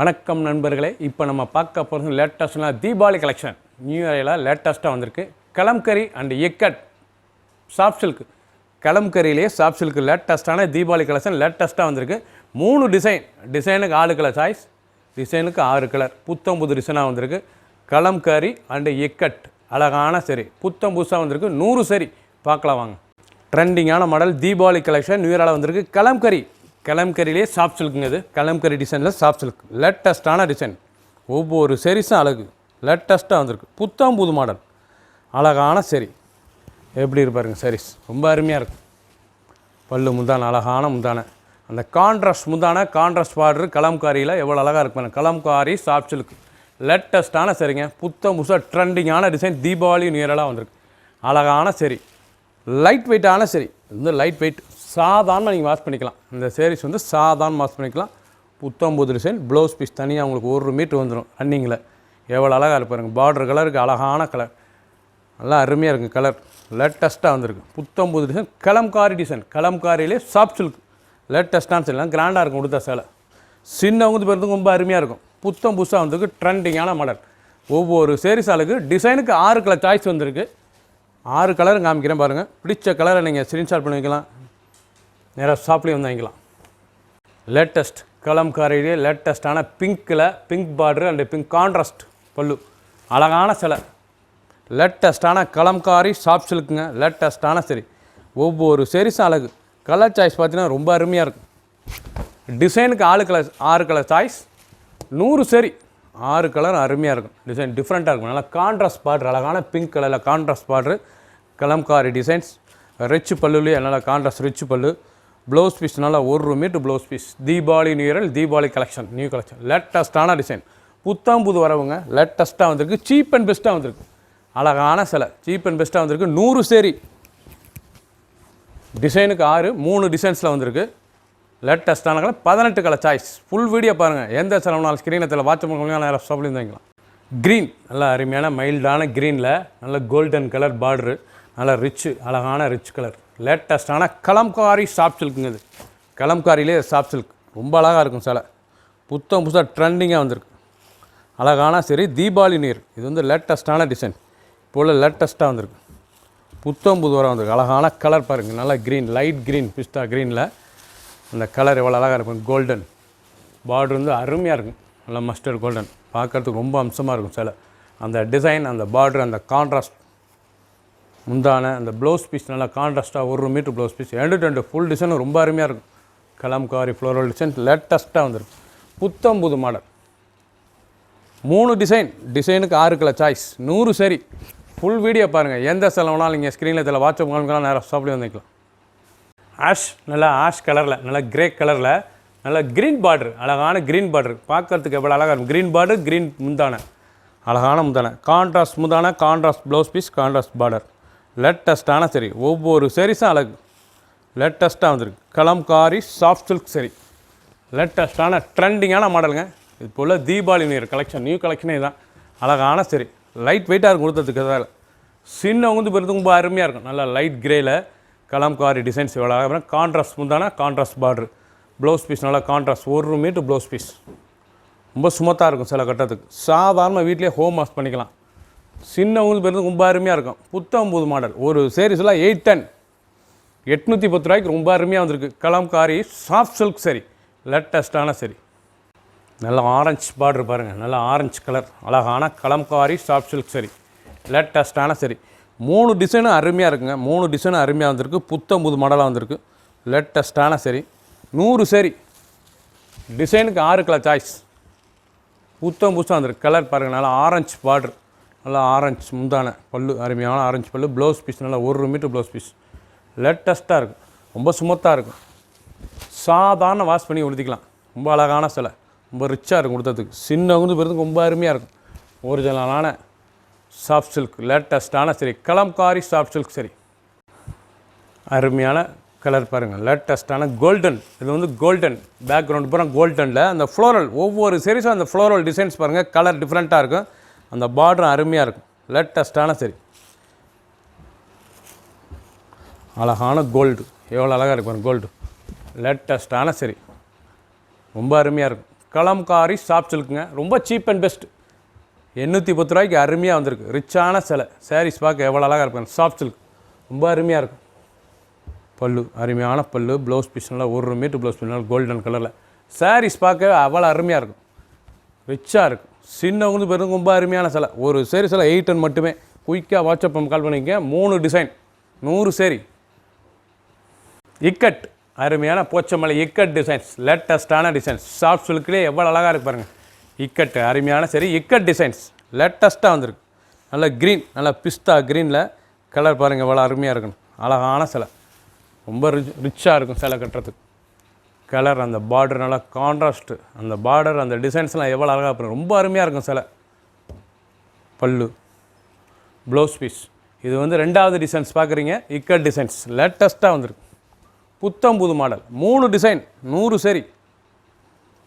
வணக்கம் நண்பர்களே. இப்போ நம்ம பார்க்க போகிறது லேட்டஸ்ட்னா தீபாவளி கலெக்ஷன். நியூ இயரில் லேட்டஸ்ட்டாக வந்திருக்கு. Kalamkari and ikat soft silk. கலம்கரியிலேயே சாஃப்ட் சில்க் லேட்டஸ்ட்டான தீபாவளி கலெக்ஷன் லேட்டஸ்ட்டாக வந்திருக்கு. 3 டிசைனுக்கு 6 கலர் சாய்ஸ், டிசைனுக்கு 6 கலர் புத்தம் புது டிசைனாக வந்திருக்கு. கலம்கரி அண்டு எக்கட் அழகான சரி புத்தம் புதுசாக வந்திருக்கு. 100 சரி பார்க்கலாம் வாங்க. ட்ரெண்டிங்கான மாடல் தீபாவளி கலெக்ஷன் நியூ இயரால் வந்திருக்கு. கலம்கரியிலே சாஃப்ட் சில்க்குங்க. இது கலம்கரி டிசைனில் சாஃப்ட் சில்க் லேட்டஸ்ட்டான டிசைன். ஒவ்வொரு செரிஸும் அழகு லேட்டஸ்ட்டாக வந்திருக்கு. புத்தம் புது மாடல் அழகான சரி எப்படி இருப்பாருங்க. சரிஸ் ரொம்ப அருமையாக இருக்கும். பல்லு முந்தான அழகான முந்தான, அந்த கான்ட்ராஸ்ட் முந்தான கான்ட்ராஸ்ட் பார்டரு கலம்காரியில் எவ்வளோ அழகாக இருக்கும். கலம்காரி சாஃப்ட் சில்க் லேட்டஸ்ட்டான சரிங்க. புத்தம் புதுசாக ட்ரெண்டிங்கான டிசைன் தீபாவளி நியூ இயரெல்லாம் வந்திருக்கு. அழகான சரி, லைட் வெயிட்டான சரி. இது லைட் வெயிட் சாதாரணமாக நீங்கள் வாஷ் பண்ணிக்கலாம். இந்த சேரீஸ் வந்து சாதாரண வாஷ் பண்ணிக்கலாம். புத்தம் புது டிசைன். ப்ளவுஸ் பீஸ் தனியாக உங்களுக்கு 1 மீட்ரு வந்துடும். ரன்னிங்கில் எவ்வளோ அழகாக இருப்பாருங்க. பார்டர் கலருக்கு அழகான கலர், நல்லா அருமையாக இருக்குது. கலர் லேட்டஸ்ட்டாக வந்திருக்கு. புத்தம் புது டிசைன் கலம்காரி டிசைன். கலம்காரியிலே சாஃப்ட் சில்க் லேட்டஸ்ட்டான சேலாம் கிராண்டாக இருக்கும். கொடுத்த சேலை சின்னவங்க பிறகு ரொம்ப அருமையாக இருக்கும். புத்தம் புதுசாக வந்திருக்கு. ட்ரெண்டிங்கான மாடல். ஒவ்வொரு சேரீஸ் ஆளுக்கு டிசைனுக்கு 6 கலர் சாய்ஸ் வந்திருக்கு. 6 கலரும் காமிக்கிறேன் பாருங்கள். பிடிச்ச கலரை நீங்கள் ஸ்க்ரீன்ஷாட் பண்ணி வைக்கலாம். நேராக ஷாப்லேயும் வந்து வாங்கிக்கலாம். லேட்டஸ்ட் கலம்காரியிலே லேட்டஸ்ட்டான பிங்க்கில் pink border and pink contrast பல்லு அழகான சிலை. லேட்டஸ்ட்டான கலம்காரி சாஃப்ட் சில்க்குங்க. லேட்டஸ்ட்டான சரி. ஒவ்வொரு செரிஸும் அழகு. கலர் சாய்ஸ் பார்த்தீங்கன்னா ரொம்ப அருமையாக இருக்கும். டிசைனுக்கு 6 கலர் சாய்ஸ், 100 சரி. 6 கலர் அருமையாக இருக்கும். டிசைன் டிஃப்ரெண்ட்டாக இருக்கும். நல்லா கான்ட்ராஸ்ட் பார்டர் அழகான பிங்க் கலரில் contrast border Kalamkari designs. Rich பல்லுலேயே நல்லா கான்ட்ராஸ்ட் ரிச் பல்லு. ப்ளவுஸ் பீஸ் நல்லா 1 metre blouse piece. Deepavali new இயரில் தீபாவளி கலெக்ஷன் நியூ கலெக்ஷன் லேட்டஸ்ட்டான டிசைன். புத்தம் புது வரவுங்க. லேட்டஸ்ட்டாக வந்திருக்கு. சீப் அண்ட் பெஸ்ட்டாக வந்திருக்கு. அழகான சிலை சீப் அண்ட் பெஸ்ட்டாக வந்திருக்கு. 100 சேரி. டிசைனுக்கு 6, 3 டிசைன்ஸில் வந்திருக்கு. லேட்டஸ்ட்டான colour 18 colour choice. Full video பாருங்கள். எந்த செலவுனாலும் ஸ்க்ரீனத்தில் வாட்ச் பண்ணுங்க. நேரம் ஷாப்லேயும் வாங்கிக்கலாம். க்ரீன் நல்லா அருமையான மைல்டான க்ரீனில் நல்ல கோல்டன் கலர் பார்டரு, நல்லா ரிச்சு அழகான ரிச் கலர். லேட்டஸ்ட்டான கலம்காரி சாஃப்ட் சில்க்குங்க. இது கலம்காரியிலே சாஃப்ட் சில்க் ரொம்ப அழகாக இருக்கும் சிலை. புத்தம் புதுசாக ட்ரெண்டிங்காக வந்திருக்கு. அழகான சரி தீபாவளி நீர். இது வந்து லேட்டஸ்ட்டான டிசைன். இப்போ உள்ள லேட்டஸ்ட்டாக வந்திருக்கு. புத்தம் புது வர வந்திருக்கு. அழகான கலர் பாருங்கள். நல்லா க்ரீன் லைட் க்ரீன் பிஸ்டா க்ரீனில் அந்த கலர் எவ்வளோ அழகாக இருக்கும். கோல்டன் பார்டர் வந்து அருமையாக இருக்கும். நல்லா மஸ்டர்ட் கோல்டன் பார்க்குறதுக்கு ரொம்ப அம்சமாக இருக்கும் சிலை. அந்த டிசைன், அந்த பார்டர், அந்த கான்ட்ராஸ்ட் முந்தான, அந்த ப்ளவுஸ் பீஸ் நல்லா கான்ட்ராஸ்ட்டாக 1 metre blouse piece. And full டிசைனும் ரொம்ப அருமையாக இருக்கும். கலம்காரி ஃப்ளோரல் டிசைன் லேட்டஸ்ட்டாக வந்திருக்கு. புத்தம் புது மாடல். 3 டிசைனுக்கு 6 கலர் சாய்ஸ், 100 சரி. ஃபுல் வீடியோ பாருங்கள். எந்த செலவுனாலும் நீங்கள் ஸ்க்ரீனில் இதில் வாட்ஸ்அப் காமிக்கலாம். நேராக ஷாப்லேயும் வந்துக்கலாம். நல்லா ஆஷ் கலரில் நல்லா கிரே கலரில் நல்லா க்ரீன் பார்டர் அழகான க்ரீன் பார்டர் பார்க்குறதுக்கு எவ்வளோ அழகாக இருக்கும். க்ரீன் பார்டர் க்ரீன் முந்தான அழகான முந்தான கான்ட்ராஸ்ட் முந்தான contrast blouse piece contrast border. லேட்டஸ்ட்டான சரி. ஒவ்வொரு சரிஸும் அழகு லேட்டஸ்ட்டாக வந்திருக்கு. கலம்காரி சாஃப்ட் சில்க் சரி லேட்டஸ்ட்டான ட்ரெண்டிங்கான மாடலுங்க. இது போல் Deepavali new year collection new கலெக்ஷனே தான். அழகான சரி லைட் வெயிட்டாக இருக்கும். கொடுத்ததுக்கு அதில் சின்னவங்க பெருது ரொம்ப அருமையாக இருக்கும். நல்லா லைட் கிரேயில் கலம்காரி டிசைன்ஸ் எவ்வளோ அழகாக. கான்ட்ராஸ்ட் முந்தான கான்ட்ராஸ்ட் பார்டரு ப்ளவுஸ் பீஸ் நல்லா கான்ட்ராஸ்ட் 1 மீட்ரு ப்ளவுஸ் பீஸ். ரொம்ப சுமத்தாக இருக்கும் சில கட்டத்துக்கு. சாதாரண வீட்டிலே ஹோம் வாஷ் பண்ணிக்கலாம். சின்னவங்களுக்கு பேருந்து ரொம்ப அருமையாக இருக்கும். புத்தம் புது மாடல். ஒரு சேரீஸ்லாம் 810 810 ரூபாய்க்கு ரொம்ப அருமையாக வந்திருக்கு. கலம்காரி சாஃப்ட் சில்க் சரி லேட்டஸ்ட்டான சரி. நல்லா ஆரஞ்சு பார்டர் பாருங்கள். நல்லா ஆரஞ்சு கலர் அழகான கலம்காரி சாஃப்ட் சில்க் சரி லேட்டஸ்ட்டான சரி. 3 டிசைனும் அருமையாக இருக்குங்க. 3 டிசைனும் அருமையாக வந்திருக்கு. புத்தம் புது மாடலாக வந்திருக்கு. லேட்டஸ்ட்டான சரி 100 சரி. டிசைனுக்கு 6 கலர் சாய்ஸ். புத்தம் புதுசாக வந்திருக்கு. கலர் பாருங்கள். நல்லா ஆரஞ்சு பார்டர் நல்லா ஆரஞ்சு முந்தான பல்லு அருமையான ஆரஞ்சு பல்லு. ப்ளவுஸ் பீஸ் நல்லா 1 மீட்ரு ப்ளவுஸ் பீஸ். லேட்டஸ்ட்டாக இருக்கும். ரொம்ப சுமத்தாக இருக்கும். சாதாரண வாஷ் பண்ணி உடுத்திக்கலாம். ரொம்ப அழகான சிலை. ரொம்ப ரிச்சாக இருக்கும். கொடுத்ததுக்கு சின்னவங்க பிறகு ரொம்ப அருமையாக இருக்கும். ஒரிஜினலான சாஃப்ட் சில்க் லேட்டஸ்ட்டான சரி கலம்காரி சாஃப்ட் சில்க் சரி. அருமையான கலர் பாருங்கள். லேட்டஸ்ட்டான கோல்டன். இது வந்து கோல்டன் பேக்ரவுண்ட் பூரா கோல்டனில் அந்த ஃப்ளோரல் ஒவ்வொரு சீரீஸும் அந்த ஃப்ளோரல் டிசைன்ஸ் பாருங்கள். கலர் டிஃப்ரெண்ட்டாக இருக்கும். அந்த பார்டரும் அருமையாக இருக்கும். லேட்டஸ்ட்டான சரி அழகான கோல்டு எவ்வளோ அழகாக இருக்கும். கோல்டு லேட்டஸ்ட்டான சரி ரொம்ப அருமையாக இருக்கும். கலம்காரி சாஃப்ட் சில்க்குங்க. ரொம்ப சீப் அண்ட் பெஸ்ட். 810 ரூபாய்க்கு அருமையாக வந்திருக்கு. ரிச்சான சிலை. சாரீஸ் பார்க்க எவ்வளோ அழகாக இருக்கும். சாஃப்ட் சில்க் ரொம்ப அருமையாக இருக்கும். பல்லு அருமையான பல்லு. ப்ளவுஸ் பீஸ் நல்லா 1 மீட்டர் ப்ளவுஸ் பீஸ் நல்லா கோல்டன் கலரில். சாரீஸ் பார்க்க அவ்வளோ அருமையாக இருக்கும். ரிச்சாக இருக்கும். சின்னவங்க பெரும் ரொம்ப அருமையான சிலை. ஒரு சேரீ சிலை 810 மட்டுமே. குயிக்காக வாட்ஸ்அப் கால் பண்ணிக்க. 3 டிசைன் 100 சேரீ. இக்கட் அருமையான போச்சமலை இக்கட் டிசைன்ஸ். லேட்டஸ்டான டிசைன்ஸ். சாஃப்ட் சில்க்லேயே எவ்வளோ அழகாக இருக்கு பாருங்கள். இக்கட் அருமையான சரி. இக்கட் டிசைன்ஸ் லேட்டஸ்ட்டாக வந்திருக்கு. நல்ல க்ரீன், நல்லா பிஸ்தா க்ரீனில் கலர் பாருங்கள் எவ்வளோ அருமையாக இருக்கணும். அழகான சிலை. ரொம்ப ரிச்சாக இருக்கும் சிலை கட்டுறதுக்கு. கலர் அந்த பார்டர் நல்லா கான்ட்ராஸ்ட்டு. அந்த பார்டர் அந்த டிசைன்ஸ்லாம் எவ்வளோ அழகாக இருக்கும். ரொம்ப அருமையாக இருக்கும் சிலை. பல்லு ப்ளவுஸ் பீஸ். இது வந்து 2வது டிசைன்ஸ் பார்க்குறீங்க. இக்கட் டிசைன்ஸ் லேட்டஸ்ட்டாக வந்திருக்கு. புத்தம் புது மாடல். 3 டிசைன் 100 சரி.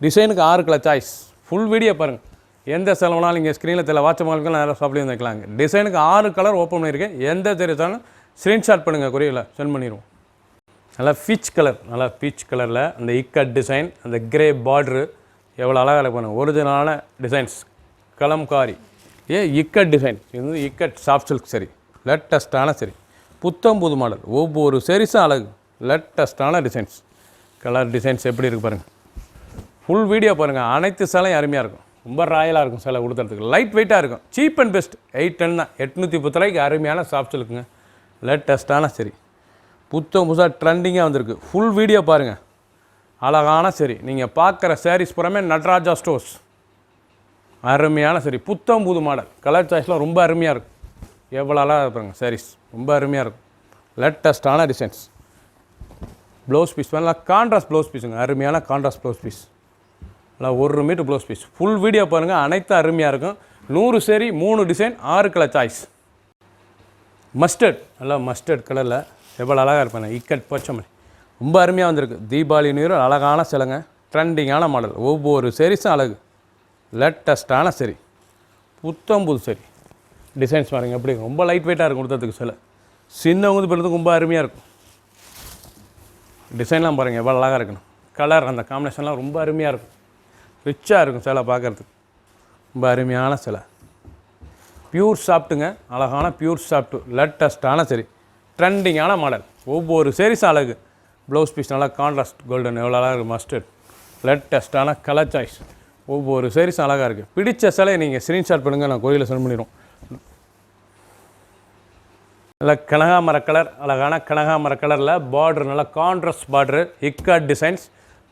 டிசைனுக்கு 6 கலர் சாய்ஸ். ஃபுல் வீடியோ பாருங்கள். எந்த செலவுனாலும் நீங்கள் ஸ்க்ரீனில் தெரியல வாட்ஸ்அப் மாலுக்கு நேரம் ஷாப்லேயும் வைக்கலாங்க. டிசைனுக்கு 6 கலர் ஓப்பன் பண்ணியிருக்கேன். எந்த தெரிவித்தாலும் ஸ்க்ரீன்ஷாட் பண்ணுங்கள், கொரியரில் சென்ட் பண்ணிடுவோம். நல்லா பீச் கலர். நல்லா பீச் கலரில் அந்த இக்கட் டிசைன், அந்த கிரே பார்ட்ரு எவ்வளோ அழகாக பண்ணுங்கள். ஒரிஜினலான டிசைன்ஸ். கலம்காரி இக்கட் டிசைன். இது வந்து இக்கட் சாஃப்ட் சில்க் சரி. லேட்டஸ்ட்டான சரி. புத்தம் புது மாடல். ஒவ்வொரு சரிஸும் அழகு. லேட்டஸ்ட்டான டிசைன்ஸ். கலர் டிசைன்ஸ் எப்படி இருக்குது பாருங்கள். ஃபுல் வீடியோ பாருங்கள். அனைத்து சிலையும் அருமையாக இருக்கும். ரொம்ப ராயலாக இருக்கும் சிலை கொடுத்துறதுக்கு. லைட் வெயிட்டாக இருக்கும். Cheap and best. 810 தான். 810 ரூபாய்க்கு அருமையான சாஃப்ட் சில்க்குங்க. லேட்டஸ்ட்டான சரி. புத்தம் புதுசாக ட்ரெண்டிங்காக வந்திருக்கு. ஃபுல் வீடியோ பாருங்கள். அழகான சரி. நீங்கள் பார்க்குற சாரீஸ் புறமே நடராஜா ஸ்டோர்ஸ். அருமையான சரி. புத்தம் புது மாடல். கலர் சாய்ஸ்லாம் ரொம்ப அருமையாக இருக்கும். எவ்வளோ அழகாக இருப்பாங்க சாரீஸ். ரொம்ப அருமையாக இருக்கும். லேட்டஸ்ட்டான டிசைன்ஸ். ப்ளவுஸ் பீஸ் நல்லா கான்ட்ராஸ்ட் ப்ளவுஸ் பீஸுங்க. அருமையான கான்ட்ராஸ்ட் ப்ளவுஸ் பீஸ். நல்லா 1 metre blouse piece. Full video பாருங்கள். அனைத்தும் அருமையாக இருக்கும். 100 sari 3 design 6 colour choice. Mustard நல்லா மஸ்டர்ட் கலரில் எவ்வளோ அழகாக இருப்பாங்க. இக்கட் போச்சமல்லி ரொம்ப அருமையாக வந்திருக்கு. தீபாவளி நீர் அழகான சிலைங்க. ட்ரெண்டிங்கான மாடல். ஒவ்வொரு சேரீஸும் அழகு. லேட்டஸ்ட்டான சரி. புத்தம் புது சரி. டிசைன்ஸ் பாருங்கள் எப்படி ரொம்ப லைட் வெயிட்டாக இருக்கும் கொடுத்ததுக்கு சிலை. சின்னவங்க பிறகு ரொம்ப அருமையாக இருக்கும். டிசைன்லாம் பாருங்கள் எவ்வளோ அழகாக இருக்கணும். கலர் அந்த காம்பினேஷன்லாம் ரொம்ப அருமையாக இருக்கும். ரிச்சாக இருக்கும் சிலை பார்க்குறதுக்கு. ரொம்ப அருமையான சிலை. பியூர் சாஃப்ட்டுங்க. அழகான பியூர் சாஃப்ட்டு. லேட்டஸ்ட்டான சரி. ட்ரெண்டிங்கான மாடல். ஒவ்வொரு சேரீஸும் அழகு. ப்ளவுஸ் பீஸ் நல்லா கான்ட்ராஸ்ட் கோல்டன் எவ்வளோ அழகாக இருக்குது. மஸ்டர்ட் லேட்டஸ்ட்டான கலர் சாய்ஸ். ஒவ்வொரு சேரீஸும் அழகாக இருக்குது. பிடிச்ச சிலையை நீங்கள் ஸ்க்ரீன்ஷாட் பண்ணுங்கள். நான் கோயிலில் சென்ட் பண்ணிடுவோம். நல்லா கனகாமர கலர். அழகான கனகாமர கலரில் பார்டர் நல்லா contrast border. Ikat designs.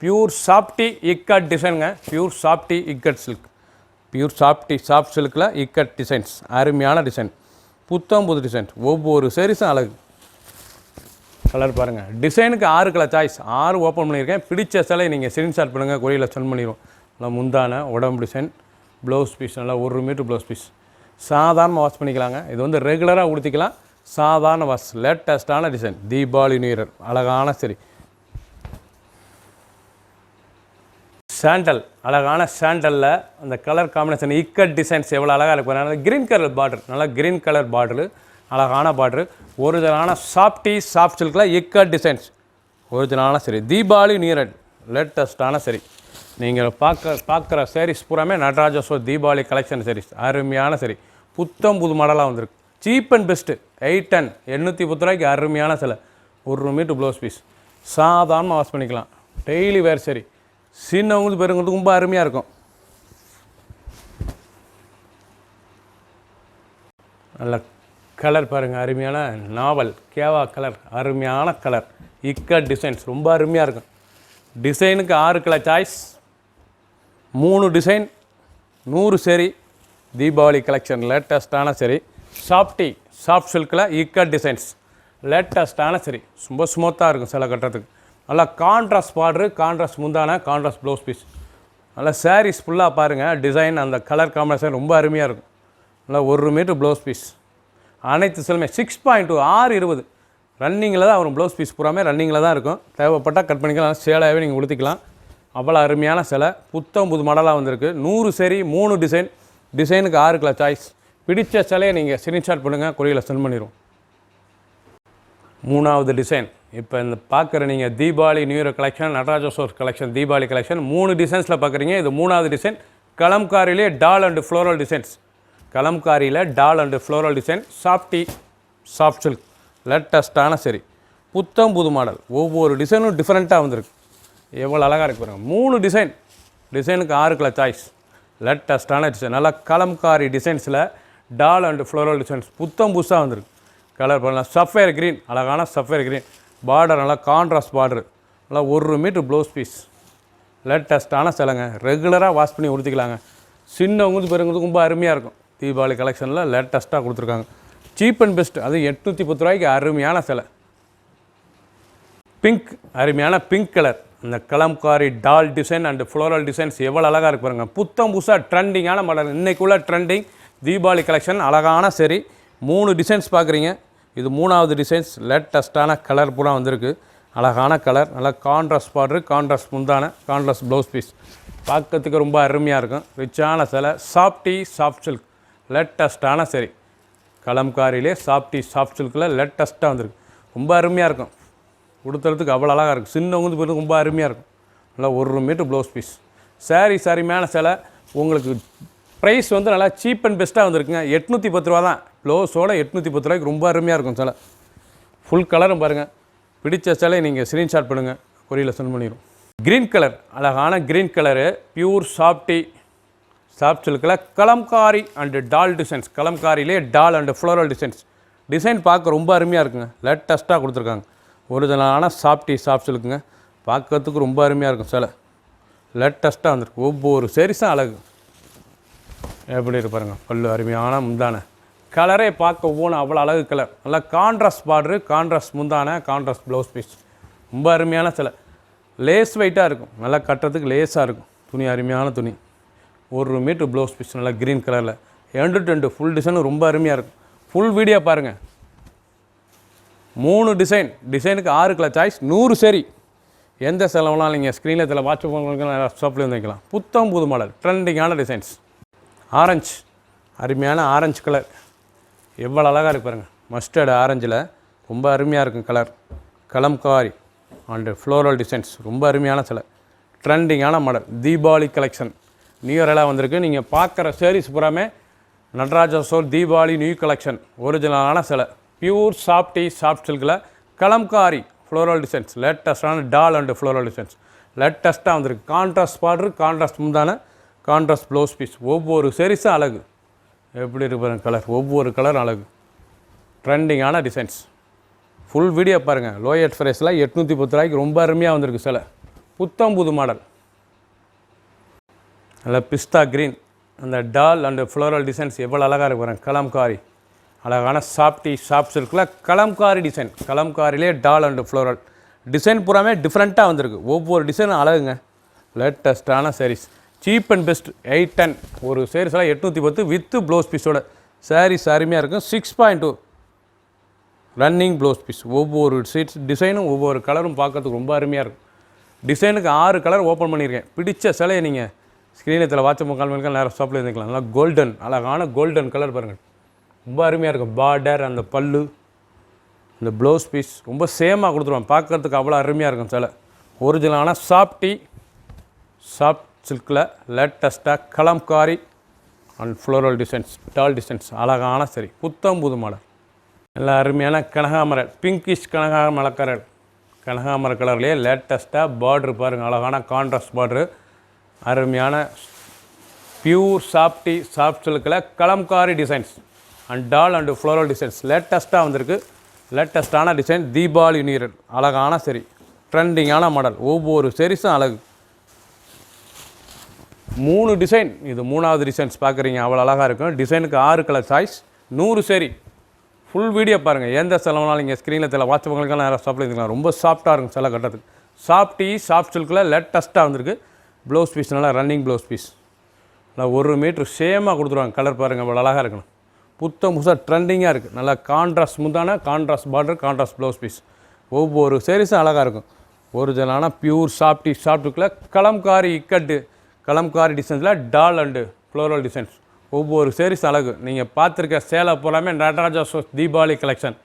Pure softy ikat டிசைனுங்க. Pure softy ikat silk. Pure softy soft சில்கில் இக்கட் டிசைன்ஸ். அருமையான டிசைன். புத்தம் புது டிசைன்ஸ். ஒவ்வொரு சேரீஸும் அழகு. கலர் பாருங்கள். டிசைனுக்கு 6 கலர் சாய்ஸ். 6 ஓப்பன் பண்ணியிருக்கேன். பிடிச்ச சிலை நீங்கள் ஸ்க்ரீன்ஷாட் பண்ணுங்கள். கொரியரில் சென்ட் பண்ணிடுவோம். நல்லா முந்தான உடம்பு டிசைன். ப்ளவுஸ் பீஸ் நல்லா 1 மீட்டர் ப்ளவுஸ் பீஸ். சாதாரணமாக வாஷ் பண்ணிக்கலாங்க. இது வந்து ரெகுலராக உடுத்திக்கலாம். சாதாரண வாஷ். லேட்டஸ்ட்டான டிசைன். தீபாவளி நீர் அழகான சரி. சாண்டல் அழகான சாண்டலில் அந்த கலர் காம்பினேஷன் இக்கட் டிசைன்ஸ் எவ்வளோ அழகாக இருக்கும். Green colour border. நல்லா க்ரீன் கலர் பார்டரு. அழகான பார்டரு. ஒரிஜினலான சாஃப்டி சாஃப்ட் சில்கில் இக்கட் டிசைன்ஸ். ஒரிஜினலான சரி. தீபாவளி நீரட் லேட்டஸ்ட்டான சரி. நீங்கள் பார்க்குற சாரீஸ் பூராமே நடராஜா ஸ்டோர் தீபாவளி கலெக்ஷன் சாரீஸ். அருமையான சரி. புத்தம் புது மாடலாக வந்திருக்கு. Cheap and best. 810 810 ரூபாய்க்கு அருமையான சிலை. 1 மீட்டர் ப்ளவுஸ் பீஸ். சாதாரணமாக வாஷ் பண்ணிக்கலாம். டெய்லி வேர் சரி. சின்னவங்க பெருங்கிறது ரொம்ப அருமையாக இருக்கும். நல்ல கலர் பாருங்கள். அருமையான நாவல் கேவா கலர். அருமையான கலர். இக்கட் டிசைன்ஸ் ரொம்ப அருமையாக இருக்கும். டிசைனுக்கு 6 கலர் சாய்ஸ். 3 டிசைன் 100 சரி. தீபாவளி கலெக்ஷன் லேட்டஸ்ட்டான சரி. சாஃப்டி சாஃப்ட் சில்கில் இக்கட் டிசைன்ஸ். லேட்டஸ்ட்டான சரி. ரொம்ப ஸ்மூத்தாக இருக்கும் சிலை கட்டுறதுக்கு. நல்லா கான்ட்ராஸ்ட் பார்டரு. கான்ட்ராஸ்ட் முந்தான கான்ட்ராஸ்ட் ப்ளவுஸ் பீஸ். நல்லா சாரீஸ் ஃபுல்லாக பாருங்கள். டிசைன் அந்த கலர் காம்பினேஷன் ரொம்ப அருமையாக இருக்கும். நல்லா 1 மீட்டர் ப்ளவுஸ் பீஸ். அனைத்து சிலுமே 6.2 620 ரன்னிங்கில் தான் வரும். ப்ளவுஸ் பீஸ் பூராமே ரன்னிங்கில் தான் இருக்கும். தேவைப்பட்டால் கட் பண்ணிக்கலாம். சேலையாகவே நீங்கள் உடுத்திக்கலாம். அவ்வளோ அருமையான சிலை. புத்தம் புது மாடலாக வந்திருக்கு. 100 சரி 3 டிசைன். டிசைனுக்கு 6 கலர் சாய்ஸ். பிடிச்ச சிலையை நீங்கள் ஸ்க்ரீன்ஷாட் பண்ணுங்கள். கொரியரில் சென்ட் பண்ணிடுவோம். 3வது டிசைன் இப்போ இந்த பார்க்குற நீங்கள் Deepavali new year collection, Nataraja stores collection, Deepavali collection 3 டிசைன்ஸில் பார்க்குறீங்க. இது 3வது டிசைன். கலம்காரியிலே டால் அண்ட் ஃப்ளோரல் டிசைன்ஸ். கலம்காரியில் doll and floral design, soft silk, லேட்டஸ்ட்டான சரி, புத்தம் புது மாடல். ஒவ்வொரு டிசைனும் டிஃப்ரெண்ட்டாக வந்திருக்கு. எவ்வளோ அழகாக இருக்கு பாருங்கள். 3 டிசைனுக்கு 6 கலர் சாய்ஸ். லேட்டஸ்ட்டான டிசைன், நல்லா கலம்காரி டிசைன்ஸில் டால் அண்ட் ஃப்ளோரல் டிசைன்ஸ் புத்தம் புதுசாக வந்திருக்கு. கலர் பண்ணலாம். சஃபேர் க்ரீன், அழகான சஃபேர் க்ரீன் பார்டர், நல்லா கான்ட்ராஸ்ட் பார்டர், நல்லா 1 மீட்டர் ப்ளவுஸ் பீஸ். லேட்டஸ்ட்டான சிலைங்க, ரெகுலராக வாஷ் பண்ணி உடுத்திக்கலாங்க. சின்னவங்க பெருங்கிறது ரொம்ப அருமையாக இருக்கும். தீபாவளி கலெக்ஷனில் லேட்டஸ்ட்டாக கொடுத்துருக்காங்க. Cheap and best. அது 810 ரூபாய்க்கு அருமையான சிலை. பிங்க், அருமையான பிங்க் கலர். இந்த கலம்காரி டால் டிசைன் அண்ட் ஃப்ளோரல் டிசைன்ஸ் எவ்வளோ அழகாக இருக்கு பாருங்க. புத்தம் புதுசாக ட்ரெண்டிங்கான மாடல். இன்றைக்குள்ள ட்ரெண்டிங் தீபாவளி கலெக்ஷன். அழகான சரி 3 டிசைன்ஸ் பார்க்குறீங்க. இது 3வது டிசைன்ஸ். லேட்டஸ்ட்டான கலர் பூரா வந்திருக்கு. அழகான கலர், நல்லா கான்ட்ராஸ்ட் பார்டர், கான்ட்ராஸ்ட் முந்தான, கான்ட்ராஸ்ட் ப்ளவுஸ் பீஸ். பார்க்கறதுக்கு ரொம்ப அருமையாக இருக்கும். ரிச்சான சிலை. சாஃப்ட் சில்க், லேட்டஸ்ட்டான சரி. கலம்காரியிலே சாஃப்ட் சில்கில் லேட்டஸ்ட்டாக வந்திருக்கு. ரொம்ப அருமையாக இருக்கும். உடுத்துறதுக்கு அவ்வளோ அழகாக இருக்கும். சின்னவங்க போய் ரொம்ப அருமையாக இருக்கும். நல்லா 1 மீட்டர் ப்ளவுஸ் பீஸ். சாரியான சிலை. உங்களுக்கு ப்ரைஸ் வந்து நல்லா சீப் அண்ட் பெஸ்ட்டாக வந்திருக்குங்க. 810 ரூபா தான். ப்ளவுஸோட 810 ரூபாய்க்கு ரொம்ப அருமையாக இருக்கும் சிலை. ஃபுல் கலரும் பாருங்கள். பிடிச்ச சிலை நீங்கள் ஸ்க்ரீன்ஷாட் பண்ணுங்கள், கொரியரில் சென்ட் பண்ணிடும். க்ரீன் கலர், அழகான க்ரீன் கலரு, பியூர் சாஃப்ட் சில்கில் கலம்காரி அண்டு டால் டிசைன்ஸ். கலம்காரியிலே doll and floral designs. Design பார்க்க ரொம்ப அருமையாக இருக்குங்க. லேட்டஸ்ட்டாக கொடுத்துருக்காங்க. ஒரிஜினலான சாஃப்ட் சில்க்குங்க. பார்க்கறதுக்கு ரொம்ப அருமையாக இருக்கும் சிலை. லேட்டஸ்ட்டாக வந்திருக்கு. ஒவ்வொரு சரிசும் அழகு. எப்படி இருப்பாருங்க. பல்லு அருமையான முந்தான. கலரே பார்க்க ஒவ்வொன்றும் அவ்வளோ அழகு கலர். நல்லா கான்ட்ராஸ்ட் பார்டரு, கான்ட்ராஸ்ட் முந்தான, கான்ட்ராஸ்ட் ப்ளவுஸ் பீஸ். ரொம்ப அருமையான சிலை. லேஸ் வெயிட்டாக இருக்கும். நல்லா கட்டுறதுக்கு லேஸாக இருக்கும். துணி அருமையான துணி. 1 மீட்டர் ப்ளவுஸ் பீஸ். நல்லா க்ரீன் கலரில் எண்டு டு எண்டு ஃபுல் டிசைனும் ரொம்ப அருமையாக இருக்கும். ஃபுல் வீடியோ பாருங்கள். 3 டிசைனுக்கு 6 கலர் சாய்ஸ். 100 சரி. எந்த செலவுலாம் நீங்கள் ஸ்க்ரீனில் இதில் வாட்ச் பண்ணுறதுக்கு ஷாப்பில் வந்து வைக்கலாம். புத்தம் புது மாடல், ட்ரெண்டிங்கான டிசைன்ஸ். ஆரஞ்சு, அருமையான ஆரஞ்சு கலர். எவ்வளோ அழகாக இருக்கு பாருங்கள். மஸ்டர்டு ஆரஞ்சில் ரொம்ப அருமையாக இருக்கும் colour. Kalamkari and floral designs. ரொம்ப அருமையான சிலை. ட்ரெண்டிங்கான மாடல். தீபாவளி கலெக்ஷன் நியூ இயரெல்லாம் வந்திருக்கு. நீங்கள் பார்க்குற சாரீஸ் பூராமே Nataraja store Deepavali new collection. ஒரிஜினலான சிலை. பியூர் சாஃப்ட் சில்கில் கலம்காரி ஃப்ளோரல் டிசைன்ஸ். லேட்டஸ்ட்டான டால் அண்டு ஃப்ளோரல் டிசைன்ஸ். லேட்டஸ்ட்டாக வந்திருக்கு. கான்ட்ராஸ்ட் பார்டர், கான்ட்ராஸ்ட் முந்தான, கான்ட்ராஸ்ட் ப்ளவுஸ் பீஸ். ஒவ்வொரு சரிசும் அழகு. எப்படி இருப்பாரு கலர். ஒவ்வொரு கலர் அழகு. ட்ரெண்டிங்கான டிசைன்ஸ். ஃபுல் வீடியோ பாருங்கள். லோயட் ப்ரைஸில் 810 ரூபாய்க்கு ரொம்ப அருமையாக வந்திருக்கு சிலை. புத்தம் புது மாடல். நல்ல பிஸ்தா க்ரீன். அந்த டால் அண்டு ஃப்ளோரல் டிசைன்ஸ் எவ்வளோ அழகாக இருக்கு பாருங்கள். கலம்காரி அழகான சாஃப்ட் சில்கில் கலம்காரி டிசைன். கலம்காரிலே டால் அண்டு ஃப்ளோரல் டிசைன் பூராமே டிஃப்ரெண்ட்டாக வந்திருக்கு. ஒவ்வொரு டிசைனும் அழகுங்க. லேட்டஸ்ட்டான சாரீஸ். Cheap and best. 810 ஒரு சாரீஸ்லாம் 810 வித்து ப்ளவுஸ் பீஸோட. சாரீஸ் அருமையாக இருக்கும். 6.2 ரன்னிங் ப்ளவுஸ் பீஸ். ஒவ்வொரு டிசைனும் ஒவ்வொரு கலரும் பார்க்கறதுக்கு ரொம்ப அருமையாக இருக்கும். டிசைனுக்கு 6 கலர் ஓப்பன் பண்ணியிருக்கேன். பிடிச்ச சிலையை நீங்கள் ஸ்க்ரீனில் வாட்ச் முக்கால் நேரம் ஷாப்பில் இருந்துக்கலாம். நல்லா கோல்டன், அழகான கோல்டன் கலர் பாருங்கள். ரொம்ப அருமையாக இருக்கும். பார்டர், அந்த பல்லு, இந்த ப்ளவுஸ் பீஸ் ரொம்ப சேமாக கொடுத்துருவாங்க. பார்க்குறதுக்கு அவ்வளோ அருமையாக இருக்கும் சிலை. ஒரிஜினலான சாஃப்ட் சில்கில் லேட்டஸ்ட்டாக kalamkari and floral designs, doll designs. அழகான சரி. புத்தம் புது மாடல். நல்லா அருமையான கனகாமர, பிங்கிஷ் கனகாமர கலர்லேயே லேட்டஸ்ட்டாக பார்ட்ரு பாருங்கள். அழகான கான்ட்ராஸ்ட் பார்ட்ரு. அருமையான பியூர் சாஃப்ட் சில்கில் Kalamkari designs and doll and floral designs. லேட்டஸ்ட்டாக வந்திருக்கு. லேட்டஸ்ட்டான டிசைன். Deepavali new year. அழகான சரி. ட்ரெண்டிங்கான மாடல். ஒவ்வொரு சரிசும் அழகு. 3 டிசைன். இது 3வது டிசைன்ஸ் பார்க்குறீங்க. அவ்வளோ அழகாக இருக்கும். டிசைனுக்கு 6 கலர் சாய்ஸ். 100 சரி. ஃபுல் வீடியோ பாருங்கள். எந்த செலவுனாலும் நீங்கள் ஸ்க்ரீனில் வாட்ச் பண்ணுறதுக்கு நேரம் ஷாப்பில் இருந்துக்கலாம். ரொம்ப சாஃப்ட்டாக இருக்கும் சிலை கட்டுறதுக்கு. சாஃப்ட் சில்கில் லேட்டஸ்ட்டாக வந்திருக்கு. ப்ளவுஸ் பீஸ் நல்லா ரன்னிங் ப்ளவுஸ் பீஸ். நல்லா 1 மீட்ரு சேமாக கொடுத்துருவாங்க. கலர் பாருங்கள். அவ்வளோ அழகாக இருக்கணும். புத்தம் புதுசாக ட்ரெண்டிங்காக இருக்குது. நல்லா கான்ட்ராஸ்ட் முந்தான, contrast border, contrast blouse piece. ஒவ்வொரு சாரீஸும் அழகாக இருக்கும். ஒரிஜினலான பியூர் சாஃப்ட்டுக்குள்ள கலம்காரி கலம்காரி டிசைன்ஸில் டால் அண்டு ஃப்ளோரல் டிசைன்ஸ். ஒவ்வொரு சாரீஸ் அழகு. நீங்கள் பார்த்துருக்க சேலை போலாமே நடராஜா ஸ்டோர்ஸ் தீபாவளி கலெக்ஷன்.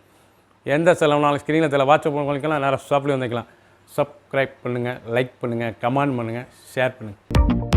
எந்த செலவுனாலும் ஸ்க்ரீனில் தெரியல வாட்ஸ்அப் பண்ணிக்கலாம், நேராக ஷாப்லேயும் வந்துக்கலாம். சப்ஸ்கிரைப் பண்ணுங்கள், லைக் பண்ணுங்கள், கமெண்ட் பண்ணுங்கள், ஷேர் பண்ணுங்கள்.